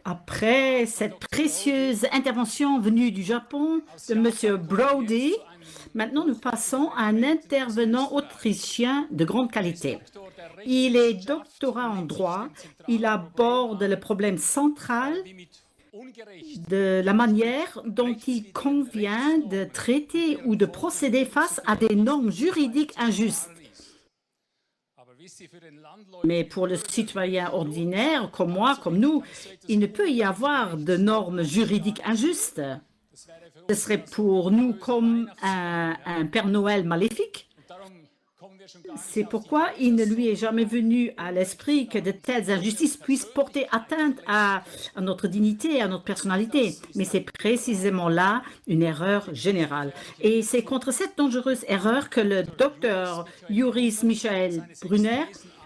Après cette précieuse intervention venue du Japon de M. Brody, maintenant nous passons à un intervenant autrichien de grande qualité. Il est doctorat en droit, il aborde le problème central de la manière dont il convient de traiter ou de procéder face à des normes juridiques injustes. Mais pour le citoyen ordinaire, comme moi, comme nous, il ne peut y avoir de normes juridiques injustes. Ce serait pour nous comme un Père Noël maléfique. C'est pourquoi il ne lui est jamais venu à l'esprit que de telles injustices puissent porter atteinte à notre dignité, à notre personnalité. Mais c'est précisément là une erreur générale. Et c'est contre cette dangereuse erreur que le docteur Joris Michael Brunner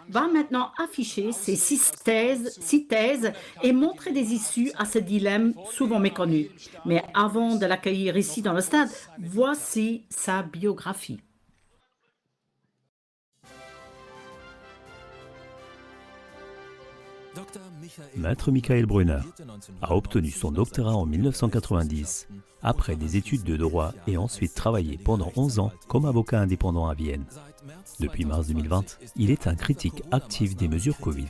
va maintenant afficher ses six thèses et montrer des issues à ce dilemme souvent méconnu. Mais avant de l'accueillir ici dans le stade, voici sa biographie. Maître Michael Brunner a obtenu son doctorat en 1990 après des études de droit et ensuite travaillé pendant 11 ans comme avocat indépendant à Vienne. Depuis mars 2020, il est un critique actif des mesures Covid.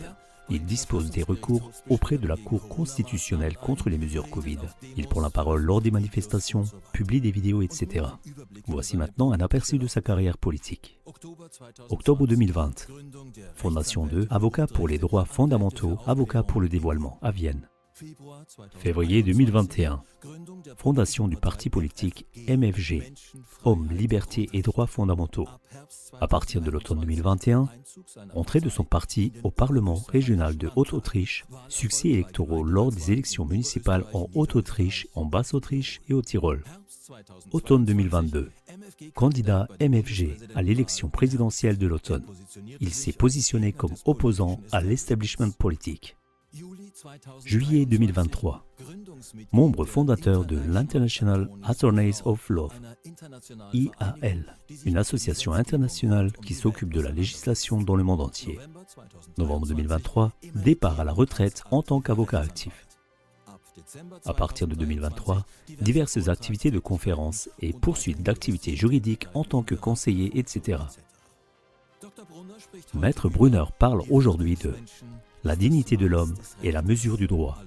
Il dispose des recours auprès de la Cour constitutionnelle contre les mesures Covid. Il prend la parole lors des manifestations, publie des vidéos, etc. Voici maintenant un aperçu de sa carrière politique. Octobre 2020, Fondation 2, avocat pour les droits fondamentaux, avocat pour le dévoilement, à Vienne. Février 2021, fondation du parti politique MFG, Hommes, Libertés et Droits fondamentaux. À partir de l'automne 2021, entrée de son parti au Parlement régional de Haute-Autriche, succès électoraux lors des élections municipales en Haute-Autriche, en Basse-Autriche et au Tyrol. Automne 2022, candidat MFG à l'élection présidentielle de l'automne. Il s'est positionné comme opposant à l'establishment politique. Juillet 2023, membre fondateur de l'International Attorneys of Law, IAL, une association internationale qui s'occupe de la législation dans le monde entier. Novembre 2023, départ à la retraite en tant qu'avocat actif. À partir de 2023, diverses activités de conférences et poursuites d'activités juridiques en tant que conseiller, etc. Maître Brunner parle aujourd'hui de la dignité de l'homme et la mesure du droit.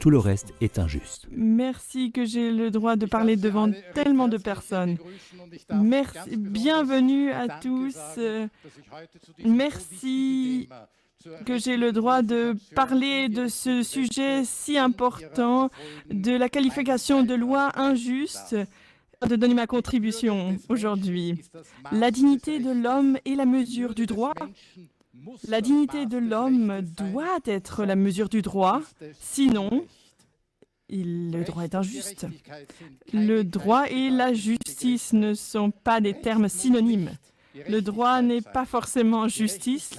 Tout le reste est injuste. Merci que j'ai le droit de parler devant tellement de personnes. Merci, bienvenue à tous. Merci que j'ai le droit de parler de ce sujet si important, de la qualification de loi injuste, de donner ma contribution aujourd'hui. La dignité de l'homme et la mesure du droit. La dignité de l'homme doit être la mesure du droit, sinon le droit est injuste. Le droit et la justice ne sont pas des termes synonymes. Le droit n'est pas forcément justice.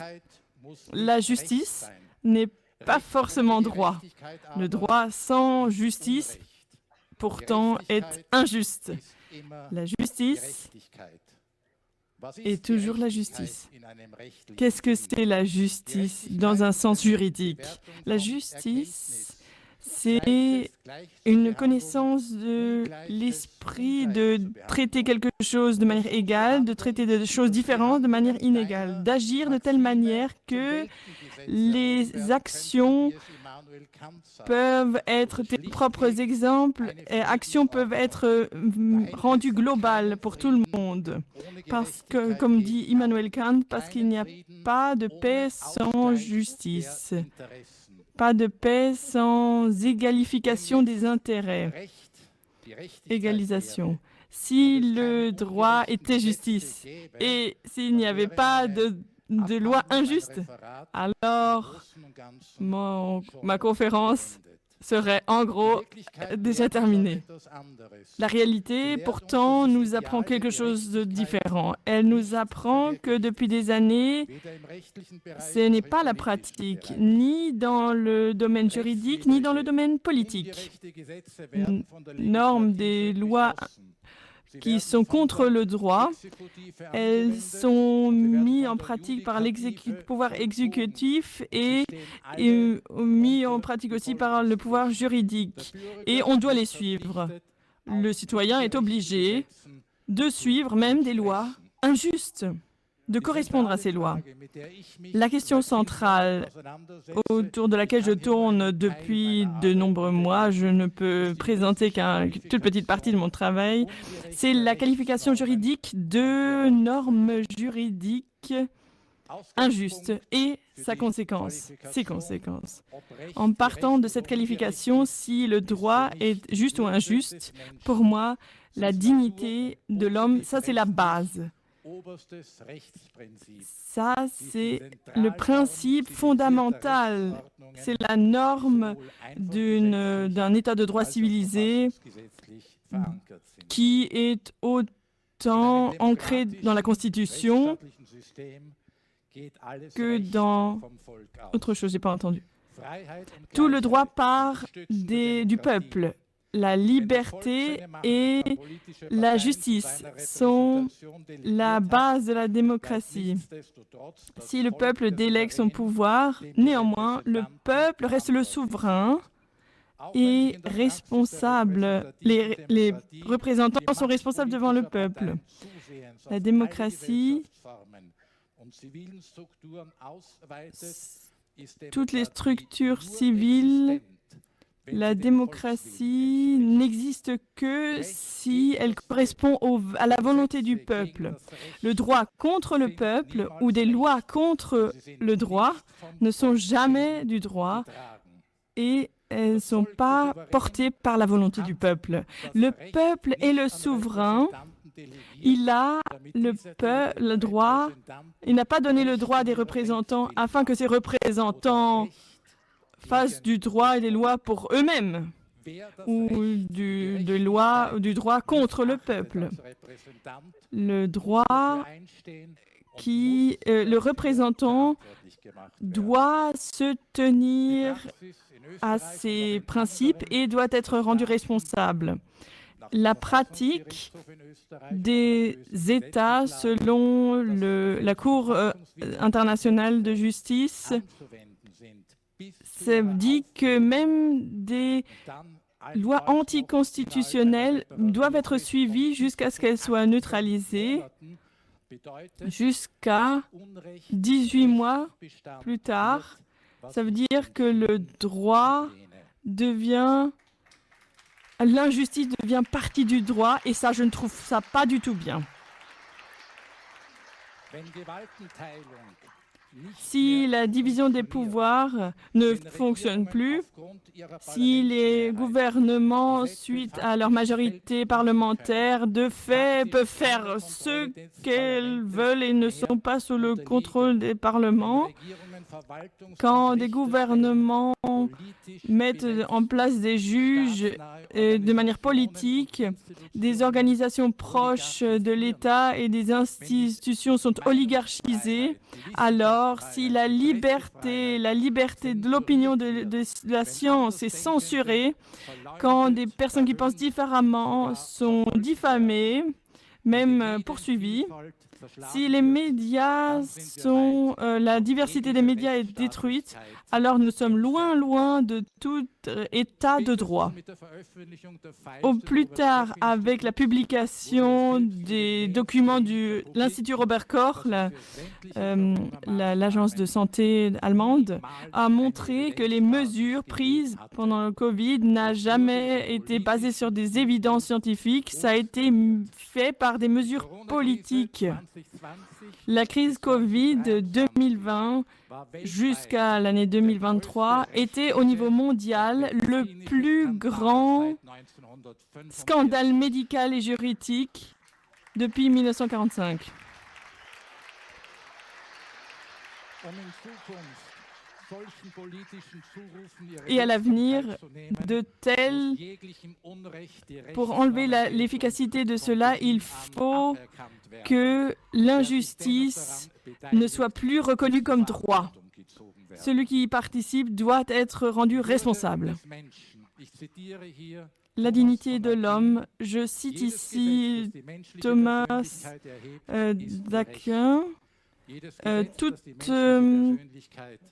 La justice n'est pas forcément droit. Le droit sans justice, pourtant, est injuste. La justice est toujours la justice. Qu'est-ce que c'est la justice dans un sens juridique? La justice, c'est une connaissance de l'esprit de traiter quelque chose de manière égale, de traiter de choses différentes de manière inégale, d'agir de telle manière que les actions peuvent être tes propres exemples et actions peuvent être rendues globales pour tout le monde. Parce que, comme dit Immanuel Kant, parce qu'il n'y a pas de paix sans justice, pas de paix sans égalification des intérêts, égalisation. Si le droit était justice et s'il n'y avait pas de loi injuste, alors ma conférence serait en gros déjà terminée. La réalité, pourtant, nous apprend quelque chose de différent. Elle nous apprend que depuis des années, ce n'est pas la pratique, ni dans le domaine juridique, ni dans le domaine politique. Normes des lois qui sont contre le droit. Elles sont mises en pratique par le pouvoir exécutif et mises en pratique aussi par le pouvoir juridique. Et on doit les suivre. Le citoyen est obligé de suivre même des lois injustes, de correspondre à ces lois. La question centrale autour de laquelle je tourne depuis de nombreux mois, je ne peux présenter qu'une toute petite partie de mon travail, c'est la qualification juridique de normes juridiques injustes et ses conséquences. En partant de cette qualification, si le droit est juste ou injuste, pour moi, la dignité de l'homme, ça c'est la base. Ça, c'est le principe fondamental. C'est la norme d'un État de droit civilisé qui est autant ancré dans la Constitution que dans autre chose, je n'ai pas entendu. Tout le droit part du peuple. La liberté et la justice sont la base de la démocratie. Si le peuple délègue son pouvoir, néanmoins, le peuple reste le souverain et responsable. Les représentants sont responsables devant le peuple. La démocratie, toutes les structures civiles, la démocratie n'existe que si elle correspond à la volonté du peuple. Le droit contre le peuple ou des lois contre le droit ne sont jamais du droit et elles ne sont pas portées par la volonté du peuple. Le peuple est le souverain. Il a le droit, il n'a pas donné le droit des représentants afin que ces représentants fassent du droit et des lois pour eux-mêmes ou du droit contre le peuple. Le droit le représentant doit se tenir à ses principes et doit être rendu responsable. La pratique des États selon la Cour internationale de justice dit que même des lois anticonstitutionnelles doivent être suivies jusqu'à ce qu'elles soient neutralisées, jusqu'à 18 mois plus tard. Ça veut dire que l'injustice devient partie du droit et ça, je ne trouve ça pas du tout bien. Si la division des pouvoirs ne fonctionne plus, si les gouvernements, suite à leur majorité parlementaire, de fait, peuvent faire ce qu'elles veulent et ne sont pas sous le contrôle des parlements, quand des gouvernements mettent en place des juges de manière politique, des organisations proches de l'État et des institutions sont oligarchisées, alors si la liberté de l'opinion de la science est censurée, quand des personnes qui pensent différemment sont diffamées, même poursuivies, si les médias la diversité des médias est détruite, alors nous sommes loin de tout état de droit. Au plus tard, avec la publication des documents de l'Institut Robert Koch, l'agence de santé allemande, a montré que les mesures prises pendant le Covid n'ont jamais été basées sur des évidences scientifiques. Ça a été fait par des mesures politiques. La crise Covid 2020 jusqu'à l'année 2023 était au niveau mondial le plus grand scandale médical et juridique depuis 1945. Et à l'avenir, pour enlever l'efficacité de cela, il faut que l'injustice ne soit plus reconnue comme droit. Celui qui y participe doit être rendu responsable. la dignité de l'homme. Je cite ici Thomas d'Aquin.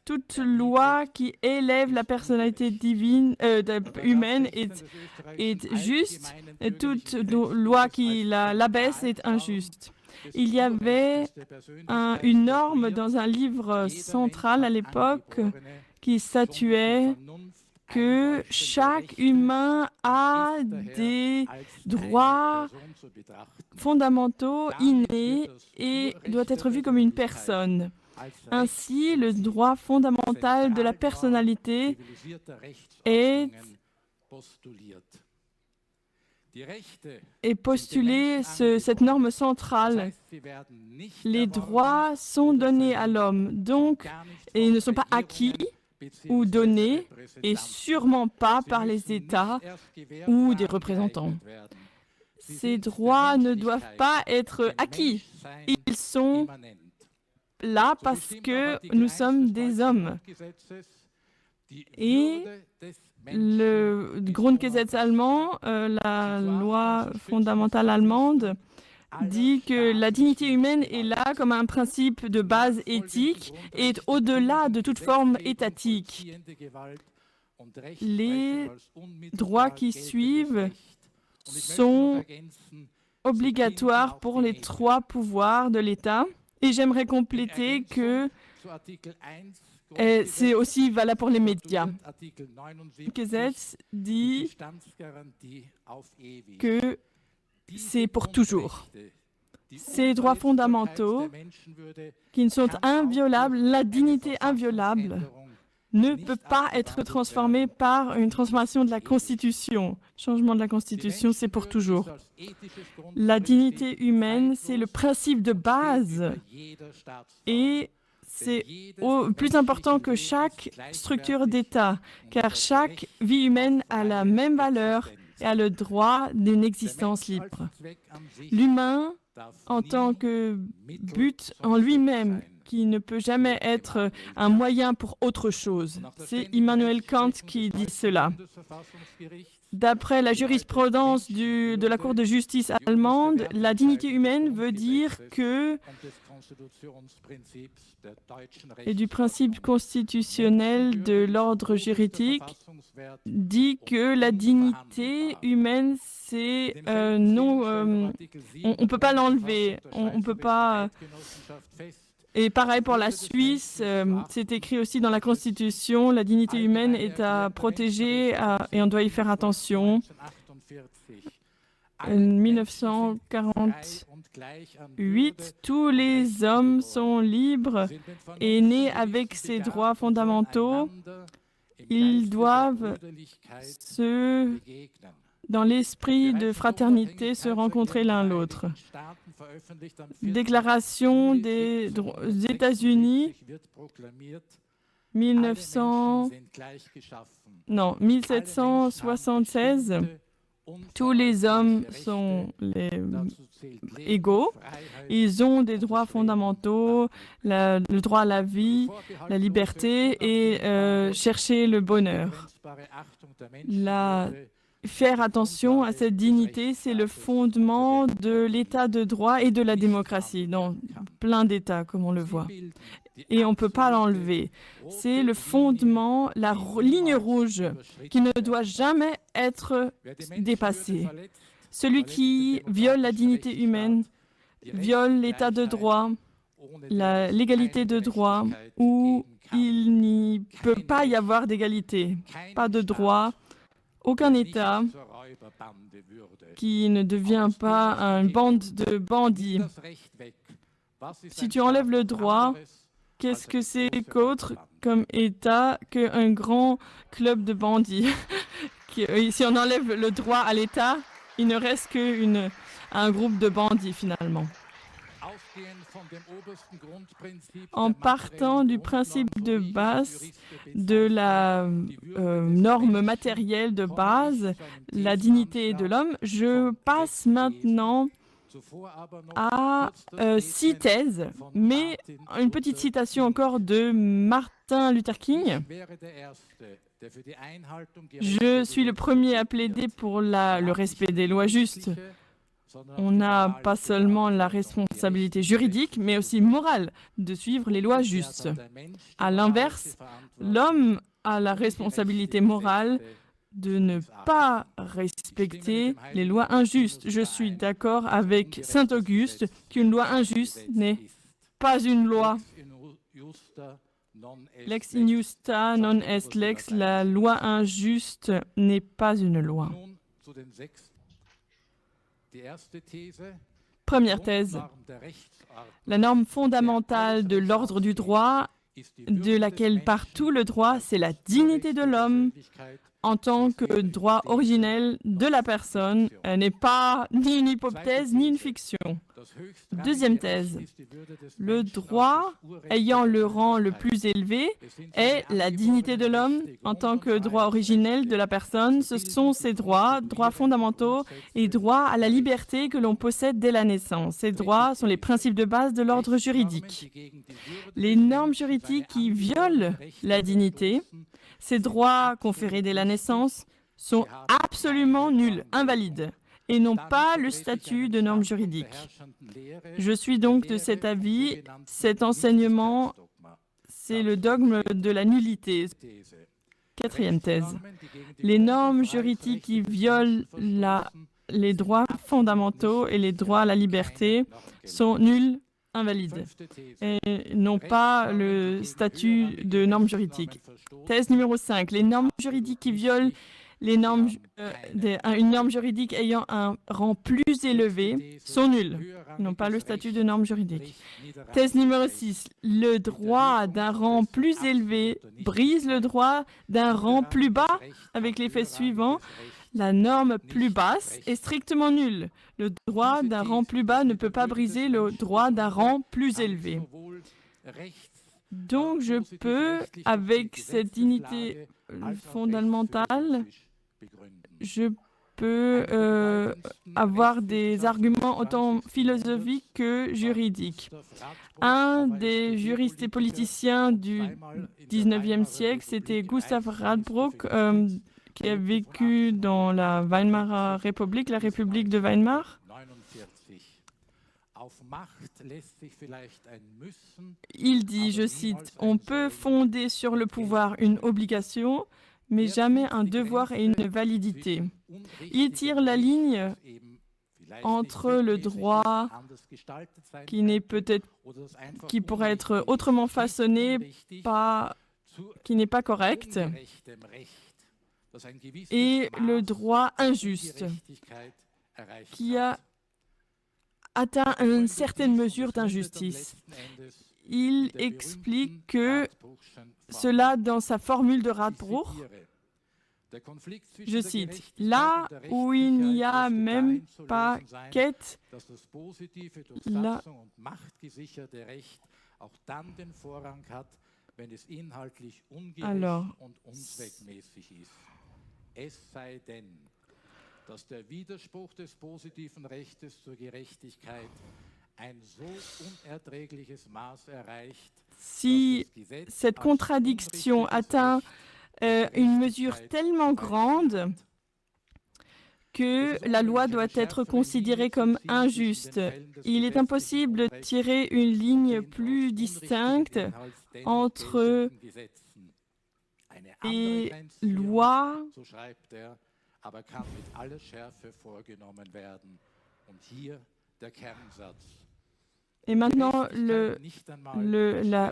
Toute loi qui élève la personnalité humaine est juste, et toute loi qui l'abaisse est injuste. Il y avait une norme dans un livre central à l'époque qui statuait que chaque humain a des droits fondamentaux innés et doit être vu comme une personne. Ainsi, le droit fondamental de la personnalité est postulé cette norme centrale. Les droits sont donnés à l'homme, donc, et ils ne sont pas acquis ou donnés, et sûrement pas par les États ou des représentants. Ces droits ne doivent pas être acquis. Ils sont là parce que nous sommes des hommes. Et le Grundgesetz allemand, la loi fondamentale allemande, dit que la dignité humaine est là comme un principe de base éthique et est au-delà de toute forme étatique. Les droits qui suivent sont obligatoires pour les 3 pouvoirs de l'État. Et j'aimerais compléter que c'est aussi valable pour les médias. Le Gesetz dit que c'est pour toujours. Ces droits fondamentaux qui ne sont inviolables, la dignité inviolable, ne peut pas être transformée par une transformation de la Constitution. Changement de la Constitution, c'est pour toujours. La dignité humaine, c'est le principe de base et c'est plus important que chaque structure d'État, car chaque vie humaine a la même valeur et a le droit d'une existence libre. L'humain, en tant que but en lui-même, qui ne peut jamais être un moyen pour autre chose. C'est Immanuel Kant qui dit cela. D'après la jurisprudence de la Cour de justice allemande, la dignité humaine veut dire que, et du principe constitutionnel de l'ordre juridique, dit que la dignité humaine, c'est non, on ne peut pas l'enlever, on peut pas. Et pareil pour la Suisse, c'est écrit aussi dans la Constitution, la dignité humaine est à protéger et on doit y faire attention. En 1948, tous les hommes sont libres et nés avec ces droits fondamentaux. Ils doivent dans l'esprit de fraternité, se rencontrer l'un l'autre. Déclaration des États-Unis, 1776, tous les hommes sont égaux. Ils ont des droits fondamentaux, le droit à la vie, la liberté et chercher le bonheur. Faire attention à cette dignité, c'est le fondement de l'état de droit et de la démocratie, dans plein d'États, comme on le voit. Et on ne peut pas l'enlever. C'est le fondement, la ligne rouge qui ne doit jamais être dépassée. Celui qui viole la dignité humaine, viole l'état de droit, l'égalité de droit, où il n'y peut pas y avoir d'égalité, pas de droit. Aucun État qui ne devient pas une bande de bandits. Si tu enlèves le droit, qu'est-ce que c'est qu'autre comme État qu'un grand club de bandits? Si on enlève le droit à l'État, il ne reste qu'un groupe de bandits finalement. En partant du principe de base de la norme matérielle de base, la dignité de l'homme, je passe maintenant a 6 thèses, mais une petite citation encore de Martin Luther King. Je suis le premier à plaider pour le respect des lois justes. On n'a pas seulement la responsabilité juridique, mais aussi morale de suivre les lois justes. À l'inverse, l'homme a la responsabilité morale de ne pas respecter les lois injustes. Je suis d'accord avec saint Auguste qu'une loi injuste n'est pas une loi. Lex injusta non est lex, la loi injuste n'est pas une loi. Première thèse, la norme fondamentale de l'ordre du droit, de laquelle part tout le droit, c'est la dignité de l'homme en tant que droit originel de la personne. Elle n'est pas ni une hypothèse ni une fiction. Deuxième thèse, le droit ayant le rang le plus élevé est la dignité de l'homme en tant que droit originel de la personne. Ce sont ces droits fondamentaux et droits à la liberté que l'on possède dès la naissance. Ces droits sont les principes de base de l'ordre juridique. Les normes juridiques qui violent la dignité, ces droits conférés dès la naissance, sont absolument nuls, invalides, et n'ont pas le statut de normes juridiques. Je suis donc de cet avis. Cet enseignement, c'est le dogme de la nullité. Quatrième thèse. Les normes juridiques qui violent les droits fondamentaux et les droits à la liberté sont nuls, invalides, et n'ont pas le statut de normes juridiques. Thèse numéro 5. Les normes juridiques qui violent une norme juridique ayant un rang plus élevé sont nulles, n'ont pas le statut de norme juridique. Thèse numéro 6. Le droit d'un rang plus élevé brise le droit d'un rang plus bas avec l'effet suivant. La norme plus basse est strictement nulle. Le droit d'un rang plus bas ne peut pas briser le droit d'un rang plus élevé. Donc, je peux, avec cette dignité fondamentale, je peux avoir des arguments autant philosophiques que juridiques. Un des juristes et politiciens du 19e siècle, c'était Gustav Radbruch, qui a vécu dans la Weimarer République, la République de Weimar. Il dit, je cite, « On peut fonder sur le pouvoir une obligation, mais jamais un devoir et une validité. » Il tire la ligne entre le droit qui pourrait être autrement façonné, qui n'est pas correct, et le droit injuste, qui a atteint une certaine mesure d'injustice. Il explique que cela dans sa formule de Radbruch, je cite, « Là où il n'y a même pas quête, là, alors, es sei denn, dass der Widerspruch des positiven Rechtes zur Gerechtigkeit ein so unerträgliches Maß erreicht, si cette contradiction atteint une mesure tellement grande que la loi doit être considérée comme injuste. Il est impossible de tirer une ligne plus distincte entre et loi et maintenant,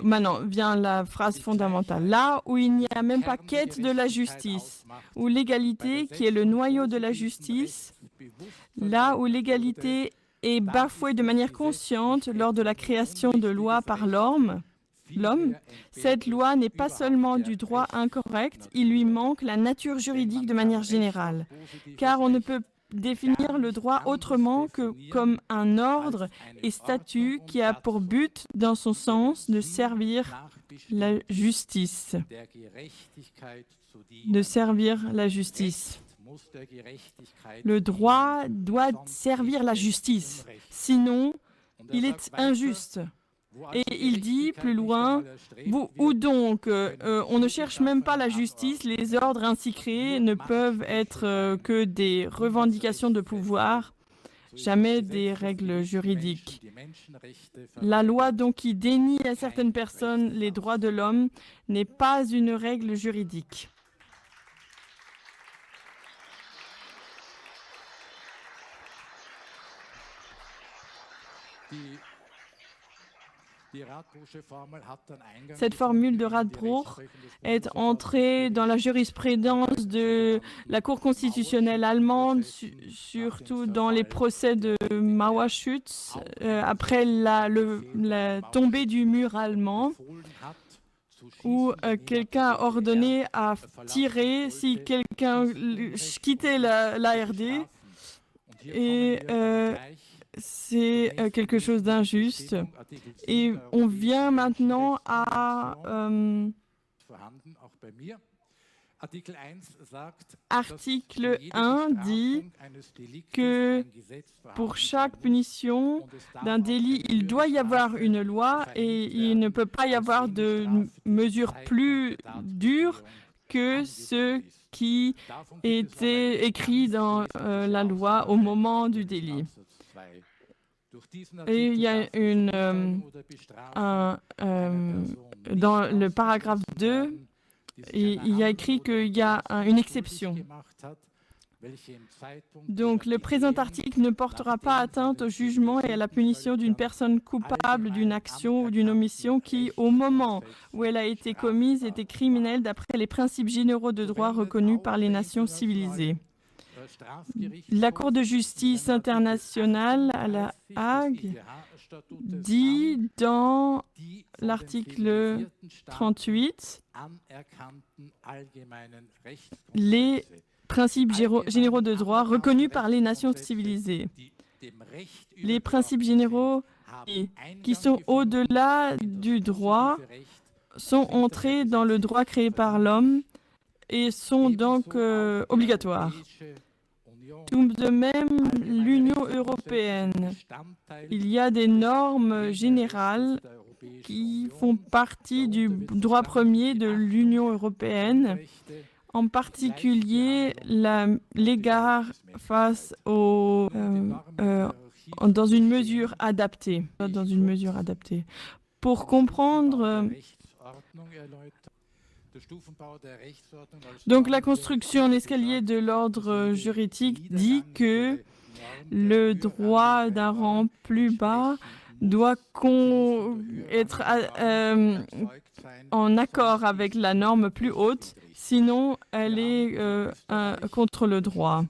maintenant vient la phrase fondamentale. Là où il n'y a même pas quête de la justice, où l'égalité, qui est le noyau de la justice, là où l'égalité est bafouée de manière consciente lors de la création de lois par l'homme, cette loi n'est pas seulement du droit incorrect, il lui manque la nature juridique de manière générale, car on ne peut définir le droit autrement que comme un ordre et statut qui a pour but, dans son sens, de servir la justice. De servir la justice. Le droit doit servir la justice, sinon il est injuste. Et il dit plus loin, où donc on ne cherche même pas la justice, les ordres ainsi créés ne peuvent être que des revendications de pouvoir, jamais des règles juridiques. La loi donc qui dénie à certaines personnes les droits de l'homme n'est pas une règle juridique. Cette formule de Radbruch est entrée dans la jurisprudence de la Cour constitutionnelle allemande, surtout dans les procès de Mauerschütz, après la tombée du mur allemand, où quelqu'un a ordonné à tirer si quelqu'un quittait l'ARD. Et c'est quelque chose d'injuste. Et on vient maintenant à Article 1 dit que pour chaque punition d'un délit, il doit y avoir une loi et il ne peut pas y avoir de mesures plus dures que ce qui était écrit dans la loi au moment du délit. Et il y a dans le paragraphe 2, il y a écrit qu'il y a une exception. Donc, le présent article ne portera pas atteinte au jugement et à la punition d'une personne coupable d'une action ou d'une omission qui, au moment où elle a été commise, était criminelle d'après les principes généraux de droit reconnus par les nations civilisées. La Cour de justice internationale à La Hague dit dans l'article 38 les principes généraux de droit reconnus par les nations civilisées. Les principes généraux qui sont au-delà du droit sont entrés dans le droit créé par l'homme et sont donc obligatoires. Tout de même, l'Union européenne, il y a des normes générales qui font partie du droit premier de l'Union européenne, en particulier l'égard face aux dans une mesure adaptée. Pour comprendre donc la construction en escalier de l'ordre juridique dit que le droit d'un rang plus bas doit être en accord avec la norme plus haute, sinon elle est contre le droit.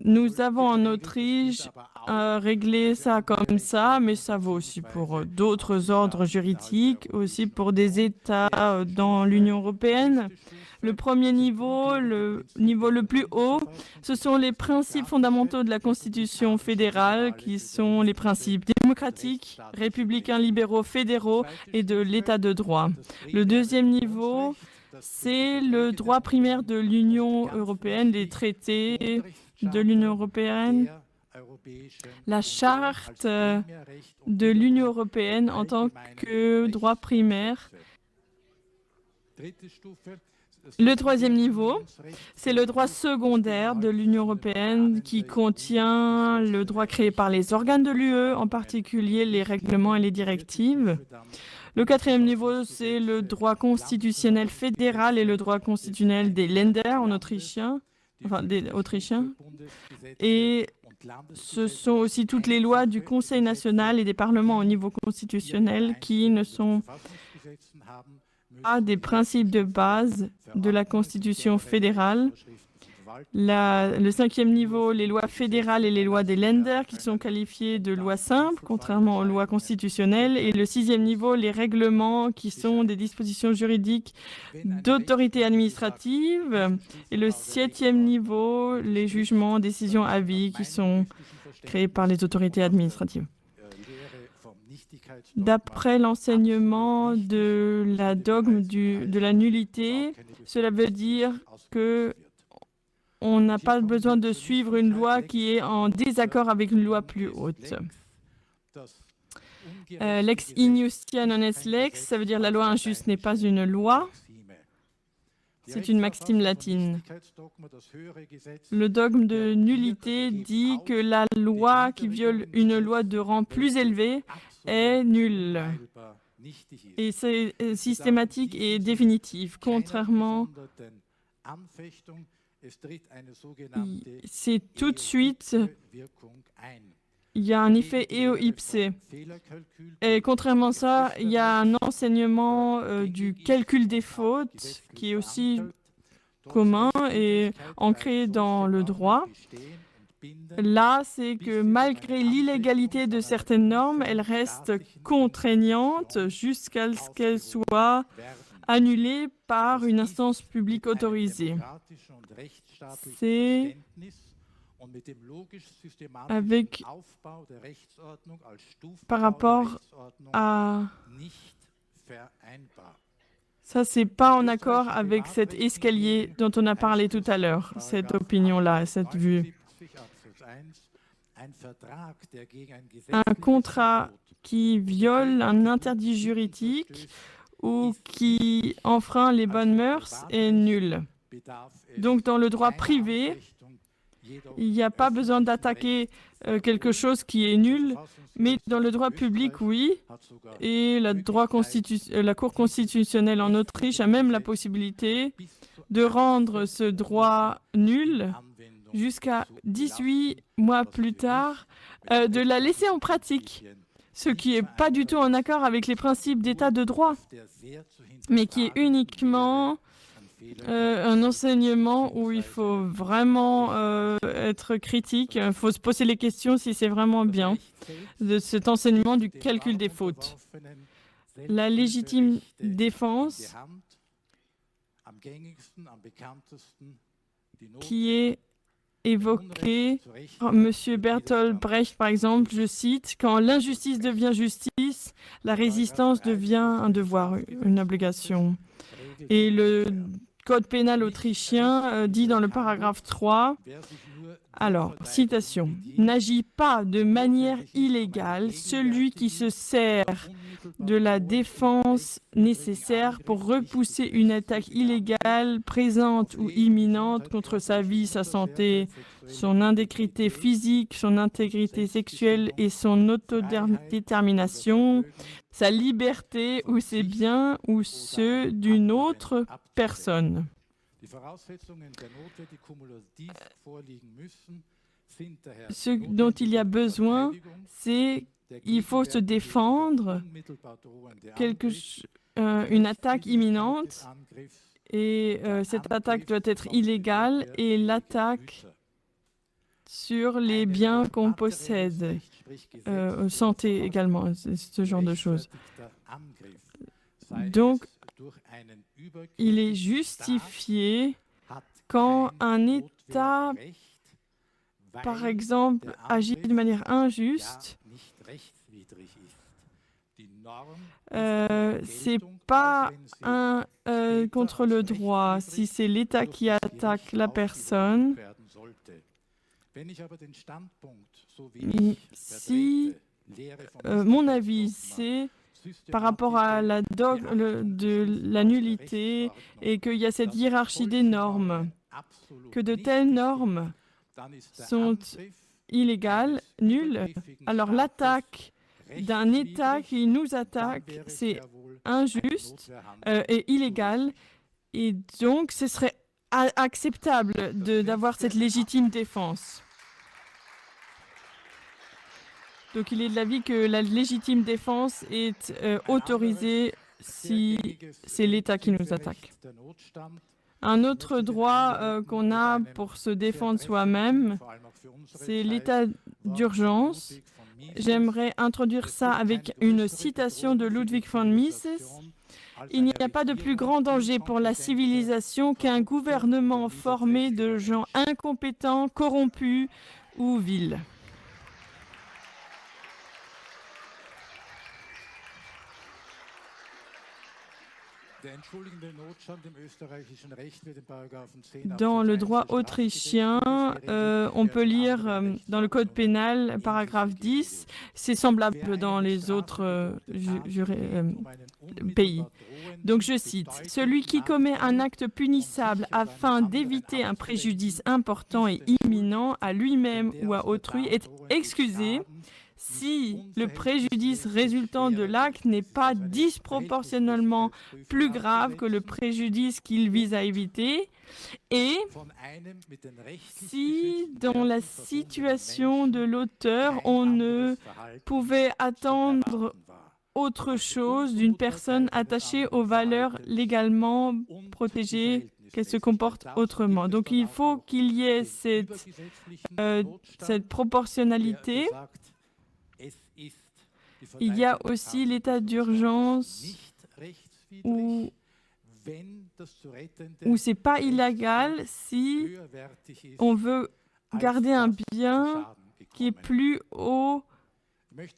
Nous avons en Autriche réglé ça comme ça, mais ça vaut aussi pour d'autres ordres juridiques, aussi pour des États dans l'Union européenne. Le premier niveau, le niveau le plus haut, ce sont les principes fondamentaux de la Constitution fédérale, qui sont les principes démocratiques, républicains, libéraux, fédéraux et de l'État de droit. Le deuxième niveau, c'est le droit primaire de l'Union européenne, les traités de l'Union européenne, la charte de l'Union européenne en tant que droit primaire. Le troisième niveau, c'est le droit secondaire de l'Union européenne qui contient le droit créé par les organes de l'UE, en particulier les règlements et les directives. Le quatrième niveau, c'est le droit constitutionnel fédéral et le droit constitutionnel des Länder en autrichien, enfin des Autrichiens. Et ce sont aussi toutes les lois du Conseil national et des parlements au niveau constitutionnel qui ne sont pas des principes de base de la Constitution fédérale. Le cinquième niveau, les lois fédérales et les lois des Länder qui sont qualifiées de lois simples, contrairement aux lois constitutionnelles. Et le sixième niveau, les règlements qui sont des dispositions juridiques d'autorité administrative. Et le septième niveau, les jugements, décisions, avis qui sont créés par les autorités administratives. D'après l'enseignement de la dogme de la nullité, cela veut dire que on n'a pas besoin de suivre une loi qui est en désaccord avec une loi plus haute. Lex injusta non est lex, ça veut dire la loi injuste n'est pas une loi. C'est une maxime latine. Le dogme de nullité dit que la loi qui viole une loi de rang plus élevé est nulle. Et c'est systématique et définitif, contrairement... C'est tout de suite... Il y a un effet eo ipse. Et contrairement à ça, il y a un enseignement du calcul des fautes qui est aussi commun et ancré dans le droit. Là, c'est que malgré l'illégalité de certaines normes, elles restent contraignantes jusqu'à ce qu'elles soient annulées par une instance publique autorisée. C'est avec par rapport à ça, c'est pas en accord avec cet escalier dont on a parlé tout à l'heure, cette opinion-là, cette vue. Un contrat qui viole un interdit juridique ou qui enfreint les bonnes mœurs est nul. Donc, dans le droit privé, il n'y a pas besoin d'attaquer quelque chose qui est nul, mais dans le droit public, oui. Et la Cour constitutionnelle en Autriche a même la possibilité de rendre ce droit nul jusqu'à 18 mois plus tard, de la laisser en pratique, ce qui n'est pas du tout en accord avec les principes d'état de droit, mais qui est uniquement un enseignement où il faut vraiment être critique. Il faut se poser les questions si c'est vraiment bien de cet enseignement du calcul des fautes. La légitime défense qui est évoquée par M. Bertolt Brecht, par exemple, je cite, « Quand l'injustice devient justice, la résistance devient un devoir, une obligation. » Et le Code pénal autrichien dit dans le paragraphe 3, alors, citation, « N'agit pas de manière illégale celui qui se sert de la défense nécessaire pour repousser une attaque illégale, présente ou imminente contre sa vie, sa santé, son intégrité physique, son intégrité sexuelle et son autodétermination, sa liberté ou ses biens ou ceux d'une autre personne. » Ce dont il y a besoin, c'est qu'il faut se défendre une attaque imminente et cette attaque doit être illégale et l'attaque sur les biens qu'on possède, santé également, ce genre de choses. Donc, il est justifié quand un État, par exemple, agit de manière injuste. C'est pas contre le droit. Si c'est l'État qui attaque la personne, si mon avis, c'est par rapport à la de la nullité et qu'il y a cette hiérarchie des normes, que de telles normes sont illégales, nulles, alors l'attaque d'un État qui nous attaque, c'est injuste et illégal, et donc ce serait acceptable d'avoir cette légitime défense. Donc il est de l'avis que la légitime défense est autorisée si c'est l'État qui nous attaque. Un autre droit qu'on a pour se défendre soi-même, c'est l'état d'urgence. J'aimerais introduire ça avec une citation de Ludwig von Mises. « Il n'y a pas de plus grand danger pour la civilisation qu'un gouvernement formé de gens incompétents, corrompus ou vils. » Dans le droit autrichien, on peut lire dans le code pénal, paragraphe 10, c'est semblable dans les autres pays. Donc je cite, « Celui qui commet un acte punissable afin d'éviter un préjudice important et imminent à lui-même ou à autrui est excusé si le préjudice résultant de l'acte n'est pas disproportionnellement plus grave que le préjudice qu'il vise à éviter et si dans la situation de l'auteur, on ne pouvait attendre autre chose d'une personne attachée aux valeurs légalement protégées, qu'elle se comporte autrement. » Donc il faut qu'il y ait cette proportionnalité. Il y a aussi l'état d'urgence où c'est pas illégal si on veut garder un bien qui est plus haut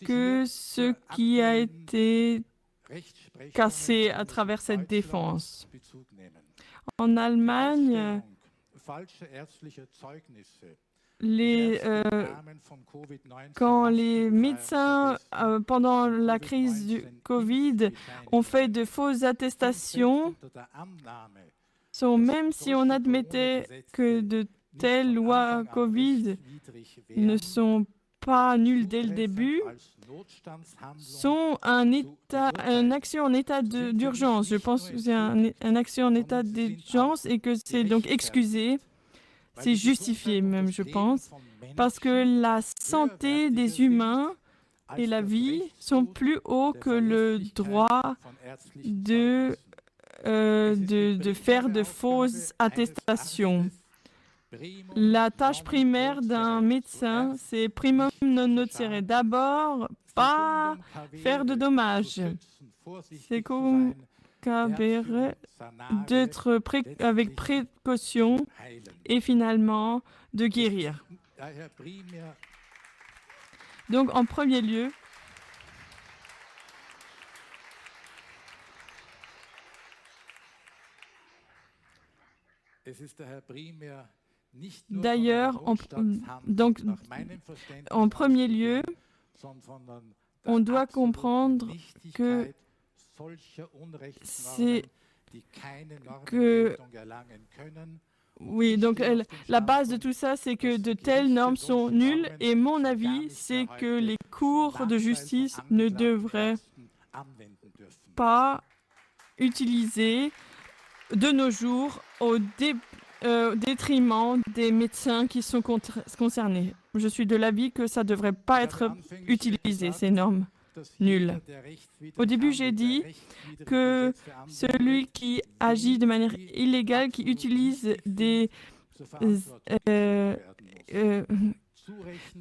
que ce qui a été cassé à travers cette défense. En Allemagne, quand les médecins, pendant la crise du Covid, ont fait de fausses attestations, même si on admettait que de telles lois Covid ne sont pas nulles dès le début, sont une action en état d'urgence. Je pense que c'est une action en état d'urgence et que c'est donc excusé. C'est justifié même, je pense, parce que la santé des humains et la vie sont plus hauts que le droit de faire de fausses attestations. La tâche primaire d'un médecin, c'est primum non nocere. D'abord, pas faire de dommages. C'est comme d'être avec précaution et finalement de guérir. Donc, en premier lieu, d'ailleurs, en premier lieu, on doit comprendre que oui, donc la base de tout ça, c'est que de telles normes sont nulles et mon avis, c'est que les cours de justice ne devraient pas utiliser de nos jours au détriment des médecins qui sont concernés. Je suis de l'avis que ça ne devrait pas être utilisé, ces normes nulles. Au début, j'ai dit que celui qui agit de manière illégale, qui utilise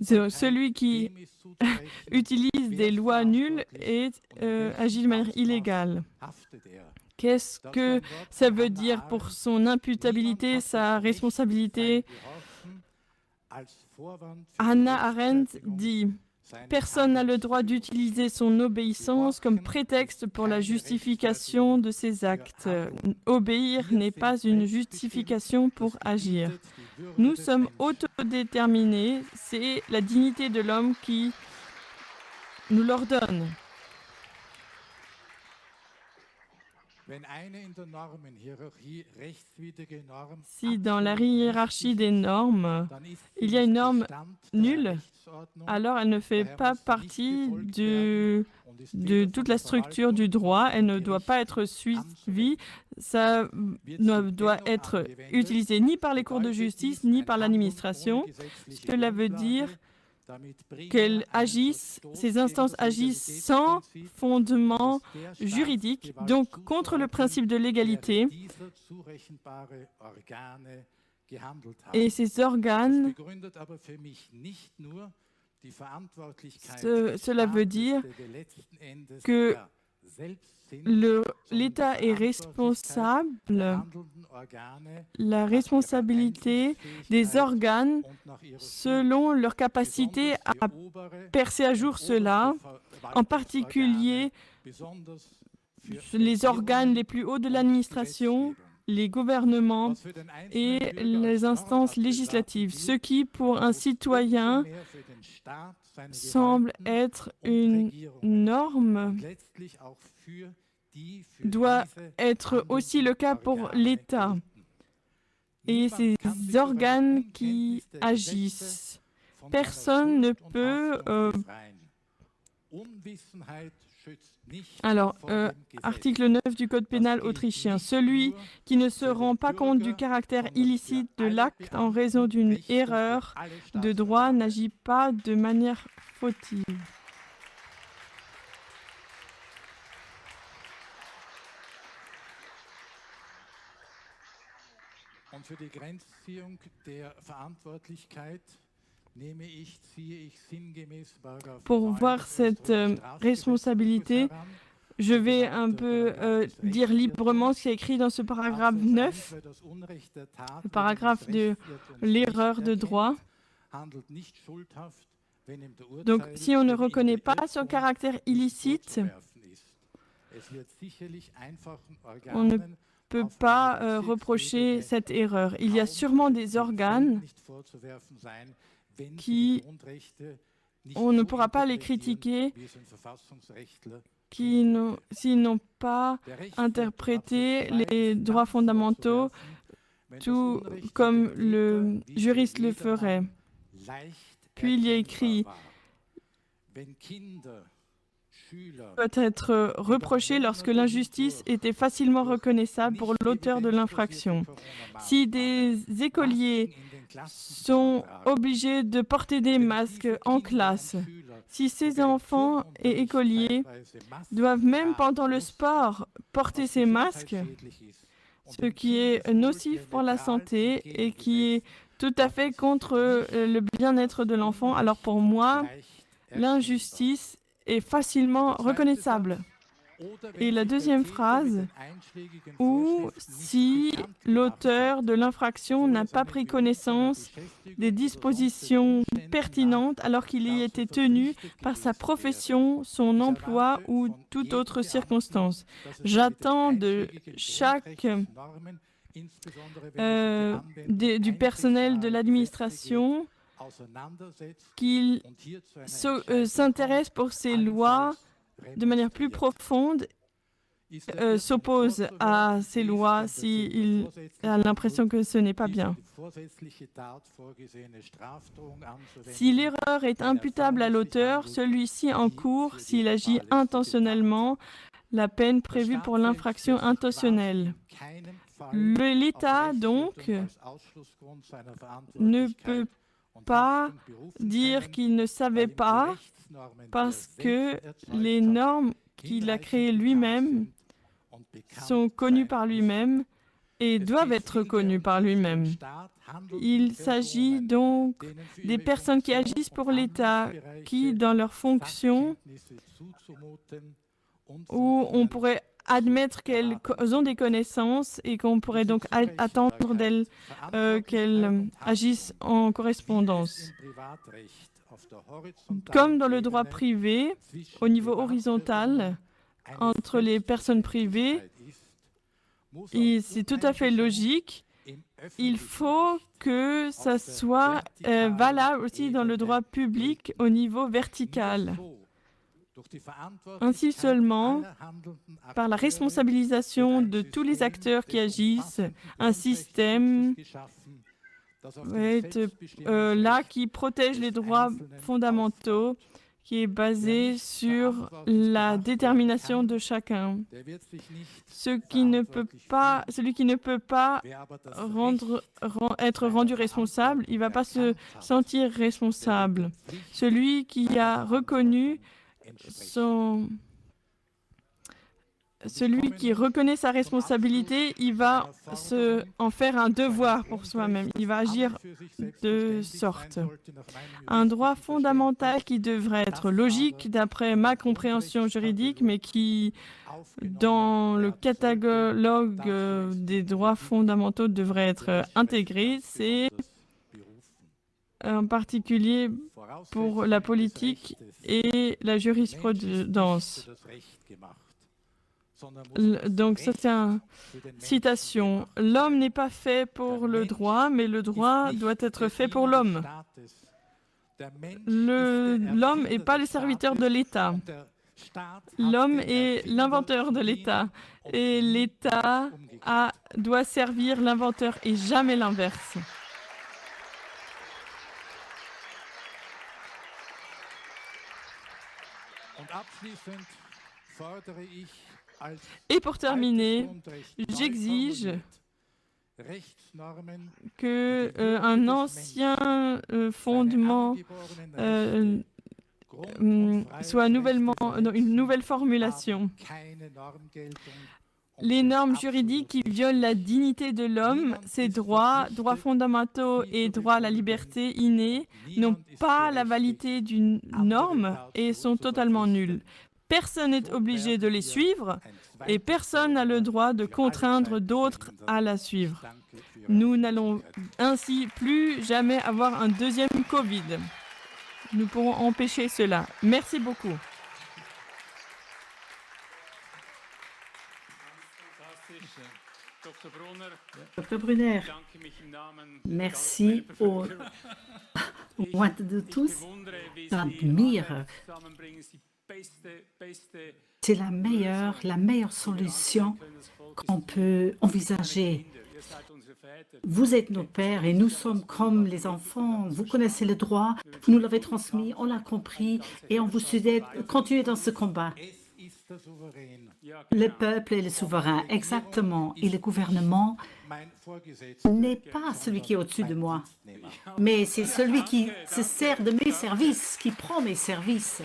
celui qui utilise des lois nulles et agit de manière illégale. Qu'est-ce que ça veut dire pour son imputabilité, sa responsabilité? Hannah Arendt dit « Personne n'a le droit d'utiliser son obéissance comme prétexte pour la justification de ses actes. Obéir n'est pas une justification pour agir. Nous sommes autodéterminés, c'est la dignité de l'homme qui nous l'ordonne. » Si dans la hiérarchie des normes, il y a une norme nulle, alors elle ne fait pas partie de toute la structure du droit, elle ne doit pas être suivie, ça ne doit être utilisé ni par les cours de justice, ni par l'administration. Cela veut dire qu'elles agissent, ces instances agissent sans fondement juridique, donc contre le principe de légalité. Et ces organes, cela veut dire que l'État est responsable, la responsabilité des organes selon leur capacité à percer à jour cela, en particulier les organes les plus hauts de l'administration, les gouvernements et les instances législatives, ce qui, pour un citoyen, semble être une norme, doit être aussi le cas pour l'État et ses organes qui agissent. Personne ne peut... article 9 du Code pénal autrichien. Celui qui ne se rend pas compte du caractère illicite de l'acte en raison d'une erreur de droit n'agit pas de manière fautive. Pour voir cette responsabilité, je vais un peu dire librement ce qui est écrit dans ce paragraphe 9, le paragraphe de l'erreur de droit. Donc, si on ne reconnaît pas son caractère illicite, on ne peut pas reprocher cette erreur. Il y a sûrement des organes qui, on ne pourra pas les critiquer, s'ils n'ont pas interprété les droits fondamentaux tout comme le juriste le ferait. Puis il y a écrit doit être reproché lorsque l'injustice était facilement reconnaissable pour l'auteur de l'infraction. Si des écoliers sont obligés de porter des masques en classe, si ces enfants et écoliers doivent même pendant le sport porter ces masques, ce qui est nocif pour la santé et qui est tout à fait contre le bien-être de l'enfant, alors pour moi, l'injustice est facilement reconnaissable. Et la deuxième phrase, ou si l'auteur de l'infraction n'a pas pris connaissance des dispositions pertinentes alors qu'il y était tenu par sa profession, son emploi ou toute autre circonstance. J'attends de chaque du personnel de l'administration qu'il s'intéresse pour ces lois de manière plus profonde, s'oppose à ces lois s'il a l'impression que ce n'est pas bien. Si l'erreur est imputable à l'auteur, celui-ci encourt, s'il agit intentionnellement, la peine prévue pour l'infraction intentionnelle. L'État, donc, ne peut pas dire qu'il ne savait pas parce que les normes qu'il a créées lui-même sont connues par lui-même et doivent être connues par lui-même. Il s'agit donc des personnes qui agissent pour l'État, qui, dans leurs fonctions, où on pourrait admettre qu'elles ont des connaissances et qu'on pourrait donc attendre d'elles qu'elles agissent en correspondance. Comme dans le droit privé, au niveau horizontal, entre les personnes privées, et c'est tout à fait logique, il faut que ça soit valable aussi dans le droit public au niveau vertical. Ainsi seulement, par la responsabilisation de tous les acteurs qui agissent, un système va être là qui protège les droits fondamentaux, qui est basé sur la détermination de chacun. Celui qui ne peut pas être rendu responsable, il ne va pas se sentir responsable. Celui qui a reconnu celui qui reconnaît sa responsabilité, il va en faire un devoir pour soi-même. Il va agir de sorte. Un droit fondamental qui devrait être logique d'après ma compréhension juridique, mais qui, dans le catalogue des droits fondamentaux, devrait être intégré, c'est en particulier pour la politique et la jurisprudence. Donc, ça, c'est une citation. L'homme n'est pas fait pour le droit, mais le droit doit être fait pour l'homme. L'homme n'est pas le serviteur de l'État. L'homme est l'inventeur de l'État. Et l'État doit servir l'inventeur et jamais l'inverse. Et pour terminer, j'exige qu'un ancien fondement soit une nouvelle formulation. Les normes juridiques qui violent la dignité de l'homme, ses droits fondamentaux et droits à la liberté innée, n'ont pas la validité d'une norme et sont totalement nuls. Personne n'est obligé de les suivre et personne n'a le droit de contraindre d'autres à la suivre. Nous n'allons ainsi plus jamais avoir un deuxième Covid. Nous pourrons empêcher cela. Merci beaucoup. Dr. Brunner, merci au nom de tous. J'admire. C'est la meilleure solution qu'on peut envisager. Vous êtes nos pères et nous sommes comme les enfants. Vous connaissez le droit, vous nous l'avez transmis, on l'a compris et on vous souhaite continuer dans ce combat. Le peuple est le souverain, exactement. Et le gouvernement n'est pas celui qui est au-dessus de moi, mais c'est celui qui se sert de mes services, qui prend mes services.